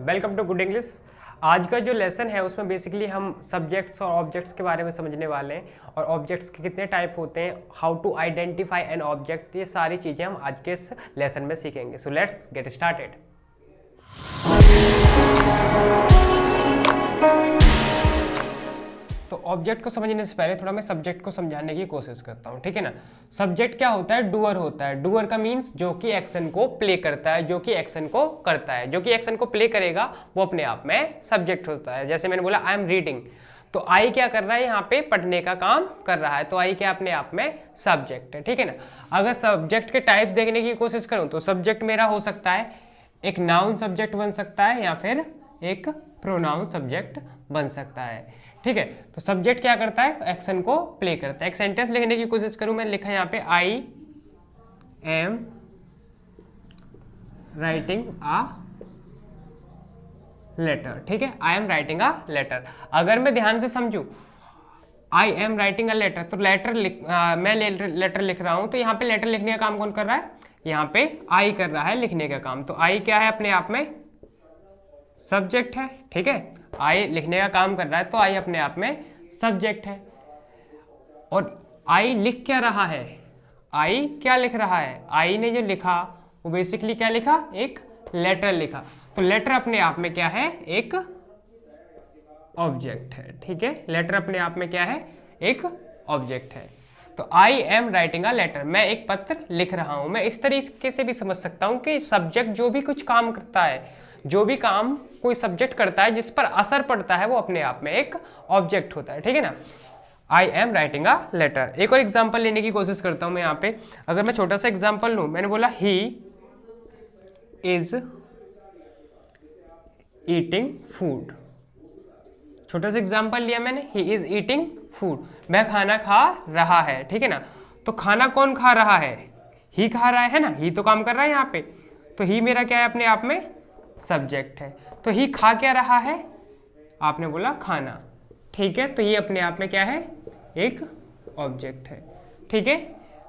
Welcome to good English. आज का जो लेसन है उसमें बेसिकली हम सब्जेक्ट्स और ऑब्जेक्ट्स के बारे में समझने वाले हैं और ऑब्जेक्ट्स के कितने टाइप होते हैं, how to identify an object, ये सारी चीज़ें हम आज के इस लेसन में सीखेंगे। So let's get started. तो ऑब्जेक्ट को समझने से पहले थोड़ा मैं सब्जेक्ट को समझाने की कोशिश करता हूँ, ठीक है ना। सब्जेक्ट क्या होता है? डूअर होता है। डूअर का मीन्स जो कि एक्शन को प्ले करता है, जो कि एक्शन को करता है, जो कि एक्शन को प्ले करेगा वो अपने आप में सब्जेक्ट होता है। जैसे मैंने बोला आई एम रीडिंग, तो आई क्या कर रहा है? यहाँ पे पढ़ने का काम कर रहा है, तो आई क्या अपने आप में सब्जेक्ट है, ठीक है ना। अगर सब्जेक्ट के टाइप देखने की कोशिश करूँ तो सब्जेक्ट मेरा हो सकता है एक नाउन सब्जेक्ट बन सकता है या फिर एक प्रोनाउन सब्जेक्ट बन सकता है, ठीक है। तो सब्जेक्ट क्या करता है? एक्शन को प्ले करता है। एक सेंटेंस लिखने की कोशिश करूं, मैंने लिखा है यहाँ पे I am writing a letter, ठीक है। I am writing a letter. अगर मैं ध्यान से समझूं I am writing a letter, तो मैं लेटर लिख रहा हूं, तो यहाँ पे लेटर लिखने का काम कौन कर रहा है? यहाँ पे आई कर रहा है लिखने का काम। तो आई क्या है? अपने आप में सब्जेक्ट है, ठीक है। आई लिखने का काम कर रहा है तो आई अपने आप में सब्जेक्ट है। और आई लिख क्या रहा है? आई क्या लिख रहा है? आई ने जो लिखा वो बेसिकली क्या लिखा? एक लेटर लिखा। तो लेटर अपने आप में क्या है? एक ऑब्जेक्ट है, ठीक है। लेटर अपने आप में क्या है? एक ऑब्जेक्ट है। तो I am writing a letter, मैं एक पत्र लिख रहा हूं। मैं इस तरीके से भी समझ सकता हूं कि सब्जेक्ट जो भी कुछ काम करता है, जो भी काम कोई सब्जेक्ट करता है जिस पर असर पड़ता है, वो अपने आप में एक ऑब्जेक्ट होता है, ठीक है ना। I am writing a letter. एक और एग्जांपल लेने की कोशिश करता हूं मैं यहाँ पे। अगर मैं छोटा सा एग्जांपल लूं, मैंने बोला ही इज ईटिंग फूड। छोटा सा एग्जांपल लिया मैंने, ही इज ईटिंग फूड, मैं खाना खा रहा है, ठीक है ना। तो खाना कौन खा रहा है? ही खा रहा है ना, ही तो काम कर रहा है यहाँ पे। तो ही मेरा क्या है? अपने आप में सब्जेक्ट है। तो ही खा क्या रहा है? आपने बोला खाना, ठीक है। तो ये अपने आप में क्या है? एक ऑब्जेक्ट है, ठीक है।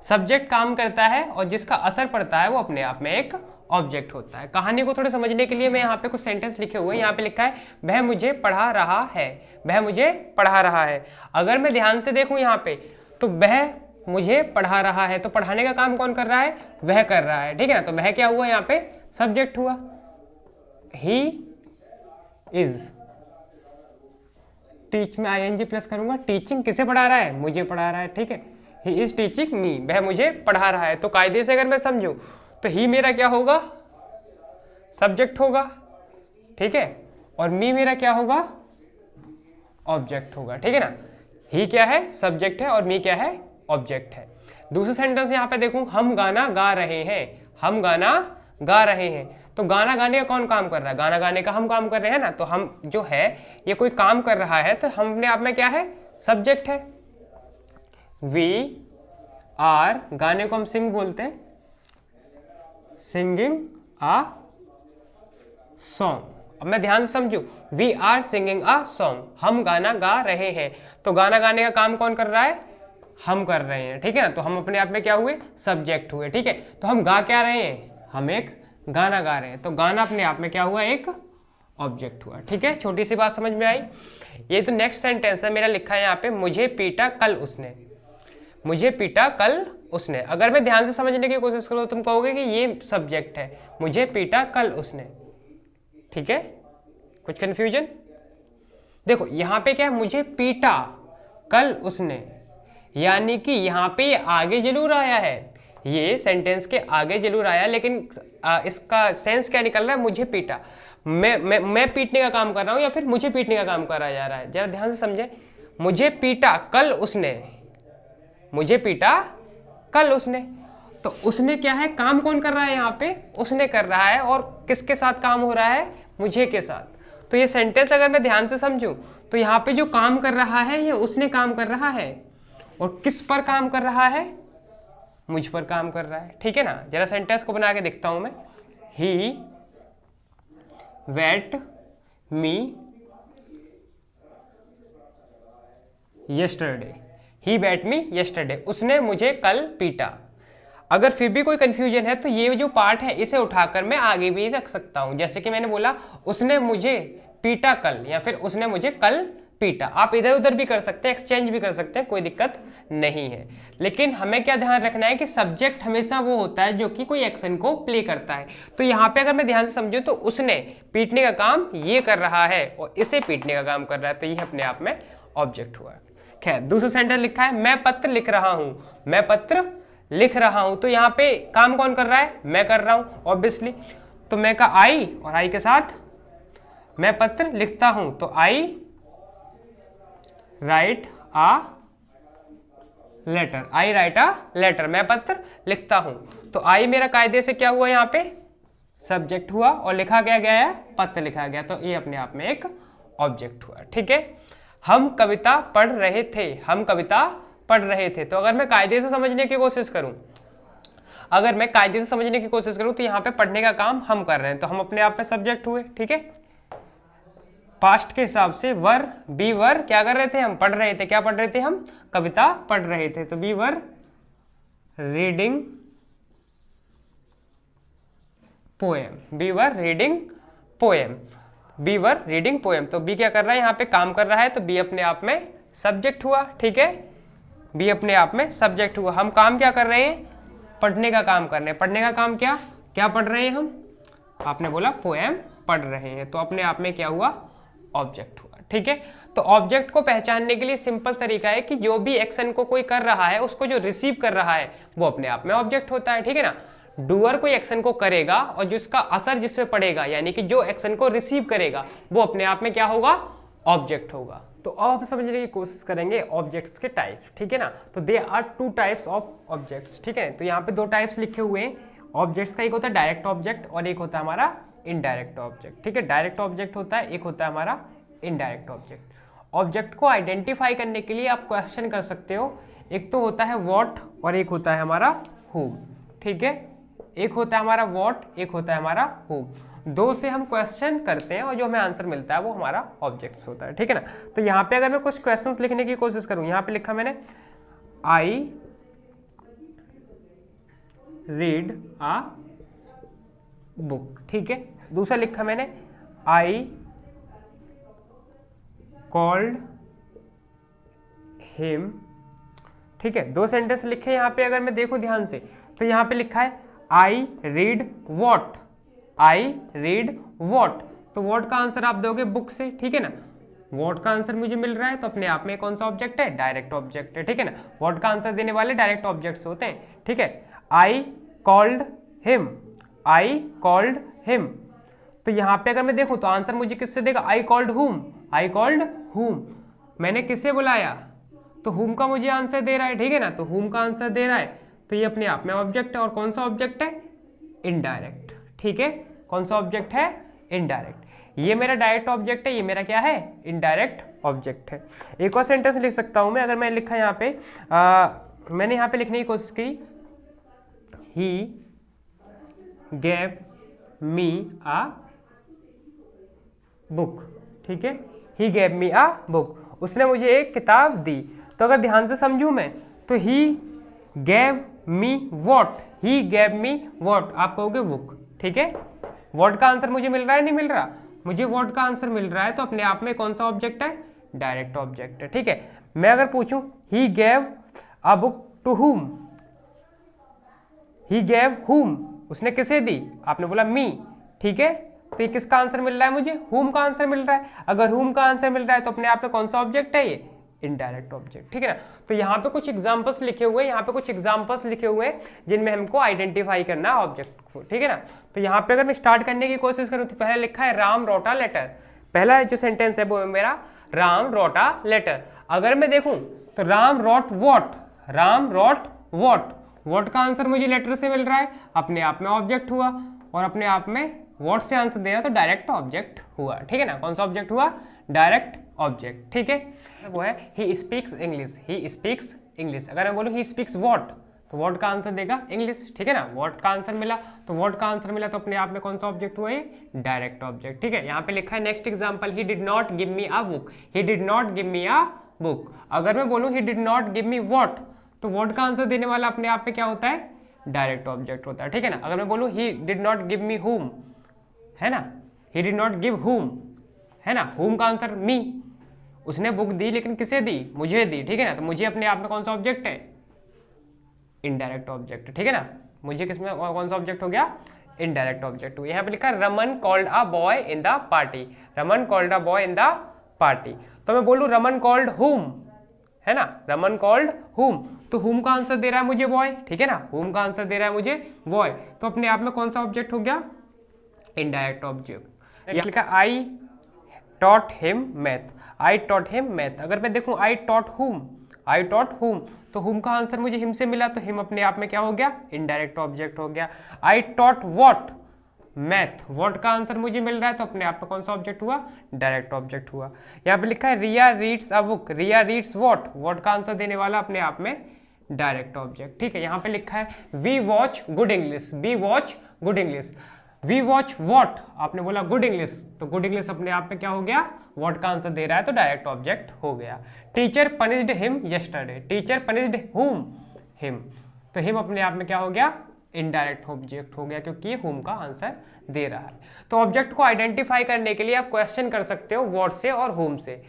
सब्जेक्ट काम करता है और जिसका असर पड़ता है वो अपने आप में एक ऑब्जेक्ट होता है। कहानी को थोड़े समझने के लिए मैं यहाँ पे कुछ सेंटेंस लिखे हुए हैं। यहाँ पे लिखा है वह मुझे पढ़ा रहा है, वह मुझे पढ़ा रहा है। अगर मैं ध्यान से देखूं यहाँ पे, तो वह मुझे पढ़ा रहा है, तो पढ़ाने का काम कौन कर रहा है? वह कर रहा है, ठीक है ना। तो वह क्या हुआ? यहाँ पे सब्जेक्ट हुआ। ही इज, टीच में आईएनजी प्लस करूंगा। टीचिंग किसे पढ़ा रहा है? मुझे पढ़ा रहा है, ठीक है। ही इज टीचिंग मी, वह मुझे पढ़ा रहा है। तो कायदे से अगर मैं समझूं तो ही मेरा क्या होगा? सब्जेक्ट होगा, ठीक है। और मी मेरा क्या होगा? ऑब्जेक्ट होगा, ठीक है ना। ही क्या है? सब्जेक्ट है और मी क्या है? ऑब्जेक्ट है। दूसरा सेंटेंस यहाँ पे देखूं, हम गाना गा रहे हैं, हम गाना गा रहे हैं। तो गाना गाने का कौन काम कर रहा है? गाना गाने का हम काम कर रहे हैं ना। तो हम जो है ये कोई काम कर रहा है, तो हम अपने आप में क्या है? सब्जेक्ट है। वी आर, गाने को हम सिंग बोलते हैं, सिंगिंग अ सॉन्ग। अब मैं ध्यान से समझू, we are singing a song, हम गाना गा रहे हैं। तो गाना गाने का काम कौन कर रहा है? हम कर रहे हैं, ठीक है ना। तो हम अपने आप में क्या हुए? सब्जेक्ट हुए, ठीक है। तो हम गा क्या रहे हैं? हम एक गाना गा रहे हैं। तो गाना अपने आप में क्या हुआ? एक ऑब्जेक्ट हुआ, ठीक है। छोटी सी बात समझ में आई। ये तो नेक्स्ट सेंटेंस है मेरा लिखा है यहाँ पे, मुझे पीटा कल उसने, मुझे पीटा कल उसने। अगर मैं ध्यान से समझने की कोशिश करूँ तुम कहोगे कि ये सब्जेक्ट है, मुझे पीटा कल उसने, ठीक है। कुछ कंफ्यूजन? देखो यहाँ पे क्या है? मुझे पीटा कल उसने, यानी कि यहाँ पे आगे जरूर आया है, ये सेंटेंस के आगे जरूर आया, लेकिन इसका सेंस क्या निकल रहा है? मुझे पीटा, मैं पीटने का काम कर रहा हूं या फिर मुझे पीटने का काम करा जा रहा है? जरा ध्यान से समझे। मुझे पीटा कल उसने, मुझे पीटा कल उसने। तो उसने क्या है? काम कौन कर रहा है यहाँ पे? उसने कर रहा है। और किसके साथ काम हो रहा है? मुझे के साथ। तो ये सेंटेंस अगर मैं ध्यान से समझूं तो यहाँ पे जो काम कर रहा है ये उसने काम कर रहा है। और किस पर काम कर रहा है? मुझ पर काम कर रहा है, ठीक है ना। जरा सेंटेंस को बना के देखता हूं मैं। ही वेट मी यस्टरडे, ही बेट मी यस्टरडे, उसने मुझे कल पीटा। अगर फिर भी कोई कंफ्यूजन है तो ये जो पार्ट है इसे उठाकर मैं आगे भी रख सकता हूं। जैसे कि मैंने बोला उसने मुझे पीटा कल, या फिर उसने मुझे कल पीटा। आप इधर उधर भी कर सकते हैं, एक्सचेंज भी कर सकते हैं, कोई दिक्कत नहीं है। लेकिन हमें क्या ध्यान रखना है कि सब्जेक्ट हमेशा वो होता है जो कि कोई एक्शन को प्ले करता है। तो यहाँ पे अगर मैं ध्यान से समझूं तो उसने पीटने का काम ये कर रहा है और इसे पीटने का काम कर रहा है, तो ये अपने आप में ऑब्जेक्ट हुआ। खैर, दूसरा सेंटेंस लिखा है मैं पत्र लिख रहा हूं, मैं पत्र लिख रहा हूं। तो यहाँ पे काम कौन कर रहा है? मैं कर रहा हूं ऑब्वियसली। तो मैं का आई और आई के साथ मैं पत्र लिखता हूं, तो I write a letter, I write a letter, मैं पत्र लिखता हूं। तो आई मेरा कायदे से क्या हुआ? यहाँ पे सब्जेक्ट हुआ और लिखा गया है पत्र लिखा गया, तो ये अपने आप में एक ऑब्जेक्ट हुआ। ठीक है, हम कविता पढ़ रहे थे, हम कविता पढ़ रहे थे। तो अगर मैं कायदे से समझने की कोशिश करूं, अगर मैं कायदे से समझने की कोशिश करूं तो यहाँ पे पढ़ने का काम हम कर रहे हैं, तो हम अपने आप में सब्जेक्ट हुए। ठीक है, पास्ट के हिसाब से वर बी वर क्या कर रहे थे? हम पढ़ रहे थे। क्या पढ़ रहे थे? हम कविता पढ़ रहे थे। तो B were reading poem, B were reading poem, B were reading poem. तो बी क्या कर रहा है? यहाँ पे काम कर रहा है, तो बी अपने आप में सब्जेक्ट हुआ। ठीक है, बी अपने आप में सब्जेक्ट हुआ। हम काम क्या कर रहे हैं? पढ़ने का काम कर रहे हैं। पढ़ने का काम क्या क्या पढ़ रहे हैं हम? आपने बोला पोएम पढ़ रहे हैं, तो अपने आप में क्या हुआ? ऑब्जेक्ट हुआ। ठीक है, तो ऑब्जेक्ट को पहचानने के लिए सिंपल तरीका है कि जो भी एक्शन को कोई कर रहा है उसको जो रिसीव कर रहा है वो अपने आप में ऑब्जेक्ट होता है। ठीक है ना, डूअर कोई एक्शन को करेगा और जिसका असर जिसपे पड़ेगा, यानी कि जो एक्शन को रिसीव करेगा वो अपने आप में क्या होगा? ऑब्जेक्ट होगा। तो अब हम समझने की कोशिश करेंगे ऑब्जेक्ट्स के टाइप्स। ठीक है ना, तो they are two types of objects. ठीक है, तो यहाँ पे दो टाइप्स लिखे हुए हैं ऑब्जेक्ट्स का, एक होता है डायरेक्ट ऑब्जेक्ट और एक होता है हमारा इनडायरेक्ट ऑब्जेक्ट। ठीक है, डायरेक्ट ऑब्जेक्ट होता है, एक होता है हमारा इनडायरेक्ट ऑब्जेक्ट। ऑब्जेक्ट को आइडेंटिफाई करने के लिए आप क्वेश्चन कर सकते हो, एक तो होता है व्हाट और एक होता है हमारा हूम। ठीक है, एक होता है हमारा व्हाट, एक होता है हमारा हूम। दो से हम क्वेश्चन करते हैं और जो हमें आंसर मिलता है वो हमारा ऑब्जेक्ट्स होता है। ठीक है ना, तो यहाँ पे अगर मैं कुछ क्वेश्चंस लिखने की कोशिश करूँ, यहाँ पे लिखा मैंने आई रीड आ बुक। ठीक है, दूसरा लिखा मैंने आई कॉल्ड हिम। ठीक है, दो सेंटेंस लिखे यहाँ पे। अगर मैं देखूं ध्यान से तो यहाँ पे लिखा है I read what, I read what. तो वॉट का आंसर आप दोगे बुक से। ठीक है ना, वॉट का आंसर मुझे मिल रहा है, तो अपने आप में कौन सा ऑब्जेक्ट है? डायरेक्ट ऑब्जेक्ट है। ठीक है ना, वॉट का आंसर देने वाले डायरेक्ट ऑब्जेक्ट्स होते हैं। ठीक है, I called him, I called him. तो यहाँ पे अगर मैं देखूं तो आंसर मुझे किससे देगा? आई कॉल्ड हुम, आई कॉल्ड हुम। मैंने किसे बुलाया? तो हुम का मुझे आंसर दे रहा है। ठीक है ना, तो हुम का आंसर दे रहा है, तो ये अपने आप में ऑब्जेक्ट है। और कौन सा ऑब्जेक्ट है? इनडायरेक्ट। ठीक है, कौन सा ऑब्जेक्ट है? इनडायरेक्ट। ये मेरा डायरेक्ट ऑब्जेक्ट है, ये मेरा क्या है? इनडायरेक्ट ऑब्जेक्ट है। एक और सेंटेंस लिख सकता हूं मैं। अगर मैं लिखा यहाँ पे मैंने यहाँ पे लिखने की कोशिश की ही gave me a book। ठीक है, he gave me a book, उसने मुझे एक किताब दी। तो अगर ध्यान से समझूं मैं तो he gave me what, he gave me what, आप कहोगे बुक। ठीक है, what का आंसर मुझे मिल रहा है, नहीं मिल रहा? मुझे what का आंसर मिल रहा है, तो अपने आप में कौन सा ऑब्जेक्ट है? डायरेक्ट ऑब्जेक्ट है। ठीक है, मैं अगर पूछूं he gave a book to whom, he gave whom, उसने किसे दी? आपने बोला मी। ठीक है, तो ये किसका आंसर मिल रहा है मुझे? हुम का आंसर मिल रहा है। अगर हुम का आंसर मिल रहा है तो अपने आप में कौन सा ऑब्जेक्ट है? ये इनडायरेक्ट ऑब्जेक्ट। ठीक है ना, तो यहाँ पे कुछ एग्जांपल्स लिखे हुए हैं, यहाँ पे कुछ एग्जांपल्स लिखे हुए हैं जिनमें हमको आइडेंटिफाई करना है ऑब्जेक्ट को। ठीक है ना, तो यहाँ पे अगर मैं स्टार्ट करने की कोशिश करूँ तो पहले लिखा है राम रोट अ लेटर। पहला जो सेंटेंस है वो मेरा राम रोट अ लेटर। अगर मैं देखूं तो Ram wrote what, Ram wrote what, what का आंसर मुझे लेटर से मिल रहा है, अपने आप में ऑब्जेक्ट हुआ। और अपने आप में वॉट से आंसर दे रहा तो डायरेक्ट ऑब्जेक्ट हुआ। ठीक है ना, कौन सा ऑब्जेक्ट हुआ? Direct object. ठीक है, वो है he speaks English, he speaks English. अगर मैं बोलूँ ही स्पीक्स वॉट, तो वॉट का आंसर देगा इंग्लिश। ठीक है ना, वॉट का आंसर मिला, तो वॉट का आंसर मिला तो अपने आप में कौन सा ऑब्जेक्ट हुआ? ये डायरेक्ट ऑब्जेक्ट। ठीक है, यहाँ पे लिखा है next example, he did not give me a book, he did not give me a book. अगर मैं बोलूँ he did not give me what, तो वॉट का आंसर देने वाला अपने आप में क्या होता है? डायरेक्ट ऑब्जेक्ट होता है, ठीक है ना। अगर मैं बोलूँ he did not give me home, है ना, he did not give home, है ना, होम का आंसर मी, उसने बुक दी लेकिन किसे दी, मुझे दी, ठीक है ना। तो मुझे अपने आप में कौन सा ऑब्जेक्ट है, इनडायरेक्ट ऑब्जेक्ट, ठीक है ना। मुझे किसमें कौन सा ऑब्जेक्ट हो गया, इनडायरेक्ट ऑब्जेक्ट हो। यहाँ पे लिखा Raman called a boy in the party, Raman called a boy in the party. तो मैं बोलूँ रमन कॉल्ड होम, है ना, रमन कॉल्ड होम, तो होम का आंसर दे रहा है मुझे बॉय, ठीक है ना, होम का आंसर दे रहा है मुझे बॉय, तो अपने आप में कौन सा ऑब्जेक्ट हो गया, इनडायरेक्ट ऑब्जेक्ट। लिखा I taught him math, I taught him math. अगर मैं देखूं आई टॉट हुम, आई टॉट हुम, तो हुम का आंसर मुझे हिम से मिला, तो हिम अपने आप में क्या हो गया, इनडायरेक्ट ऑब्जेक्ट हो गया। I taught what, math, what का आंसर मुझे मिल रहा है, तो अपने आप में कौन सा ऑब्जेक्ट हुआ, डायरेक्ट ऑब्जेक्ट हुआ। यहाँ पे लिखा है Riya reads a book, Riya reads what, what का आंसर देने वाला अपने आप में डायरेक्ट ऑब्जेक्ट, ठीक है। यहाँ पे लिखा है we watch good English, we watch good English, we watch what, आपने बोला गुड इंग्लिश, तो गुड इंग्लिश अपने आप में क्या हो गया, वॉट का आंसर दे रहा है, तो डायरेक्ट ऑब्जेक्ट हो गया। Teacher punished him yesterday, teacher punished हुम, हिम, तो हिम अपने आप में क्या हो गया, इनडायरेक्ट ऑब्जेक्ट हो गया, क्योंकि हुम का आंसर दे रहा है। तो ऑब्जेक्ट को आइडेंटिफाई करने के लिए आप क्वेश्चन कर सकते हो व्हाट से और हुम से।